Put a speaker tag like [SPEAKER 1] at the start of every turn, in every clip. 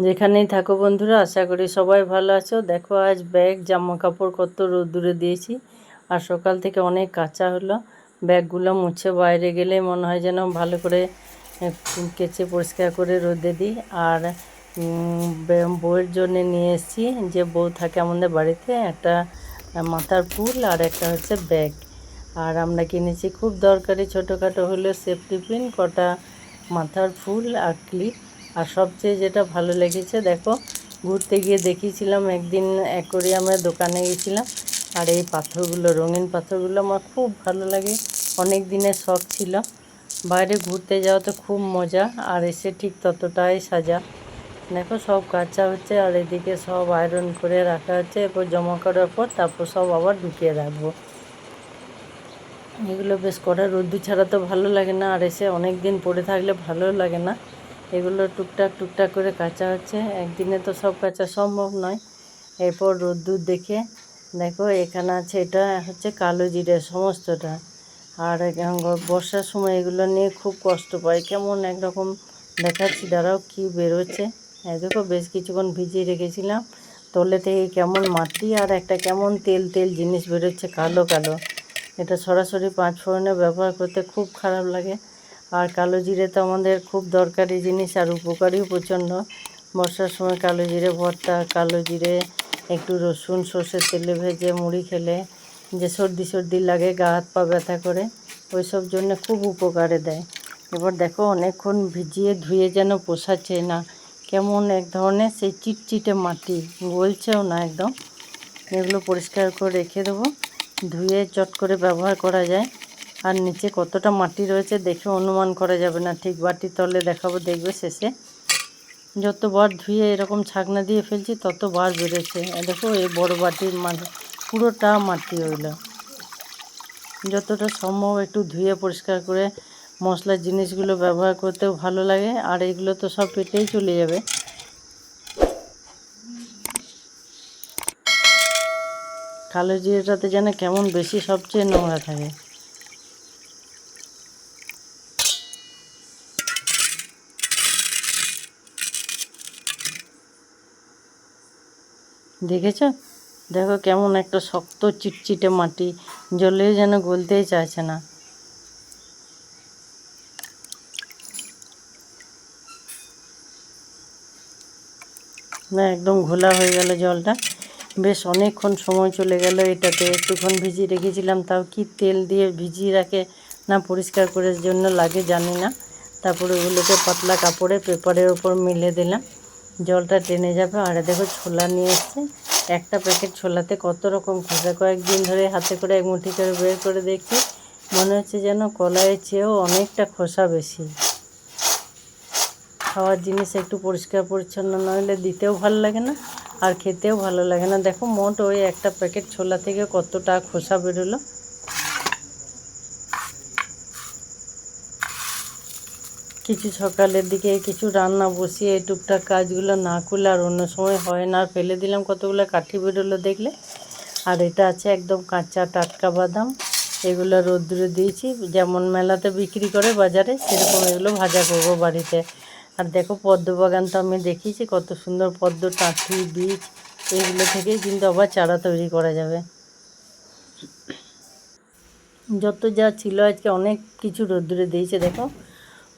[SPEAKER 1] যেখানেই থাকো বন্ধুরা, আশা করি সবাই ভালো আছো। দেখো আজ ব্যাগ জামা কাপড় কত রোদ্দুরে দিয়েছি, আর সকাল থেকে অনেক কাঁচা হলো। ব্যাগগুলো মুছে বাইরে গেলে মনে হয় যেন ভালো করে কেচে পরিষ্কার করে রোদে দিই। আর বউয়ের জন্য নিয়ে এসেছি, যে বউ থাকে আমাদের বাড়িতে, একটা মাথার ফুল আর একটা হচ্ছে ব্যাগ। আর আমরা কিনেছি খুব দরকারি ছোটোখাটো হলেও সেফটি পিন, কটা মাথার ফুল আর ক্লিপ। আর সবচেয়ে যেটা ভালো লেগেছে, দেখো ঘুরতে গিয়ে দেখিয়েছিলাম একদিন অ্যাকোরিয়ামের দোকানে গেছিলাম, আর এই পাথরগুলো, রঙিন পাথরগুলো আমার খুব ভালো লাগে, অনেক দিনের শখ ছিল। বাইরে ঘুরতে যাওয়া তো খুব মজা, আর এসে ঠিক ততটাই সাজা। দেখো সব কাচা হচ্ছে, আর এদিকে সব আয়রন করে রাখা হচ্ছে। এরপর জমা করার পর তারপর সব আবার ঢুকিয়ে রাখবো। এগুলো বেশ কড়া রোদ্দুর ছাড়া তো ভালো লাগে না, আর এসে অনেক দিন পরে থাকলে ভালো লাগে না। এগুলো টুকটাক টুকটাক করে কাচা হচ্ছে, একদিনে তো সব কাচা সম্ভব নয়। এরপর রোদ্দুর দেখে দেখো এখানে আছে, এটা হচ্ছে কালো জিরে সমস্তটা। আর বর্ষার সময় এগুলো নিয়ে খুব কষ্ট পাই, কেমন একরকম দেখাচ্ছি, দাঁড়াও কি বেরোচ্ছে। দেখো বেশ কিছুক্ষণ ভিজিয়ে রেখেছিলাম, তলে থেকে কেমন মাটি আর একটা কেমন তেল তেল জিনিস বেরোচ্ছে, কালো কালো। এটা সরাসরি পাঁচ ফোড়নে ব্যবহার করতে খুব খারাপ লাগে। আর কালো জিরে তো আমাদের খুব দরকারি জিনিস, আর উপকারীও প্রচণ্ড। বর্ষার সময় কালো জিরে ভর্তা, কালো জিরে একটু রসুন সর্ষের তেলে ভেজে মুড়ি খেলে যে সর্দি সর্দি লাগে, গা হাত পা ব্যথা করে, ওই সব জন্য খুব উপকারে দেয়। এবার দেখো অনেকক্ষণ ভিজিয়ে ধুয়ে যেন পোষাচ্ছে না, কেমন এক ধরনের সেই চিটচিটে মাটি, গলছেও না একদম। এগুলো পরিষ্কার করে রেখে দেবো, ধুয়ে চট করে ব্যবহার করা যায়। আর নিচে কতটা মাটি রয়েছে দেখে অনুমান করা যাবে না, ঠিক বাটির তলে দেখাবো, দেখবে শেষে। যতবার ধুয়ে এরকম ছাকনা দিয়ে ফেলছি ততবার বেরোচ্ছে। দেখো এই বড় বাটির মাটি পুরোটা মাটি হইল। যতটা সম্ভব একটু ধুয়ে পরিষ্কার করে মশলার জিনিসগুলো ব্যবহার করতেও ভালো লাগে, আর এগুলো তো সব পেটেই চলে যাবে। কালো জিরেটাতে যেন কেমন বেশি সবচেয়ে নোংরা থাকে। দেখেছো, দেখো কেমন একটা শক্ত চিটচিটে মাটি, জলেও যেন গলতেই চাইছে না। না একদম ঘোলা হয়ে গেল জলটা, বেশ অনেকক্ষণ সময় চলে গেল। এটাতে একটুক্ষণ ভিজিয়ে রেখেছিলাম, তাও কি তেল দিয়ে ভিজিয়ে রাখে না পরিষ্কার করার জন্য লাগে জানি না। তারপরে ওগুলোকে পাতলা কাপড়ে পেপারের ওপর মেলে দিলাম, জলটা টেনে যাবে। আর দেখো ছোলা নিয়ে এসছে, একটা প্যাকেট ছোলাতে কত রকম খোসা। কয়েকদিন ধরে হাতে করে এক মুঠি করে বের করে দেখছি, মনে হচ্ছে যেন কলাইয়ের চেয়েও অনেকটা খোসা বেশি। খাওয়ার জিনিস একটু পরিষ্কার পরিচ্ছন্ন নইলে দিতেও ভালো লাগে না, আর খেতেও ভালো লাগে না। দেখো মোট ওই একটা প্যাকেট ছোলা থেকে কতটা খোসা বেরোলো। কিছু সকালের দিকে কিছু রান্না বসিয়ে এই টুকটাক কাজগুলো না করলে আর অন্য সময় হয় না। আর ফেলে দিলাম কতগুলো কাঠি বেরোলো দেখলে। আর এটা আছে একদম কাঁচা টাটকা বাদাম, এগুলো রোদ্দুরে দিয়েছি, যেমন মেলাতে বিক্রি করে বাজারে সেরকম এগুলো ভাজা করব বাড়িতে। আর দেখো পদ্ম বাগান তো আমি দেখিয়েছি, কত সুন্দর পদ্ম টাঁটি বীজ, এইগুলো থেকেই কিন্তু আবার চারা তৈরি করা যাবে। যত যা ছিল আজকে অনেক কিছু রোদ্দুরে দিয়েছে। দেখো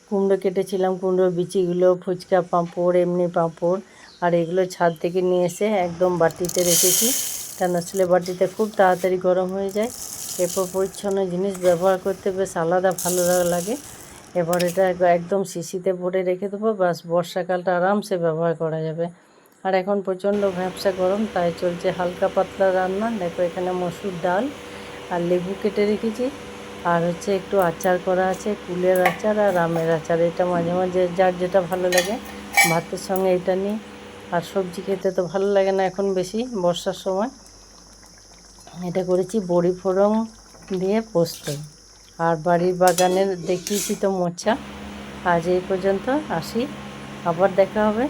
[SPEAKER 1] কুমড়ো কেটেছিলাম, কুমড়োর বিচিগুলো, ফুচকা পাঁপড়, এমনি পাঁপড়, আর এগুলো ছাদ থেকে নিয়ে এসে একদম বাটিতে রেখেছি, কেন আসলে বাটিতে খুব তাড়াতাড়ি গরম হয়ে যায়। এরপর পরিচ্ছন্ন জিনিস ব্যবহার করতে বেশ আলাদা ভালো লাগে। এবার এটা একদম শিশিতে ভরে রেখে দেবো, বাস বর্ষাকালটা আরামসে ব্যবহার করা যাবে। আর এখন প্রচণ্ড ভ্যাপসা গরম, তাই চলছে হালকা পাতলা রান্না। দেখো এখানে মসুর ডাল আর লেবু কেটে রেখেছি, আর হচ্ছে একটু আচার করা আছে, কুলের আচার আর আমের আচার। এটা মাঝে মাঝে যার যেটা ভালো লাগে ভাতের সঙ্গে এটা নিই। আর সবজি খেতে তো ভালো লাগে না এখন বেশি বর্ষার সময়। এটা করেছি বড়ি ফোড়ন দিয়ে পোস্ত। আর বাড়ির বাগানের দেখিয়েছি তো মোচা। আজ এই পর্যন্ত, আসি, আবার দেখা হবে।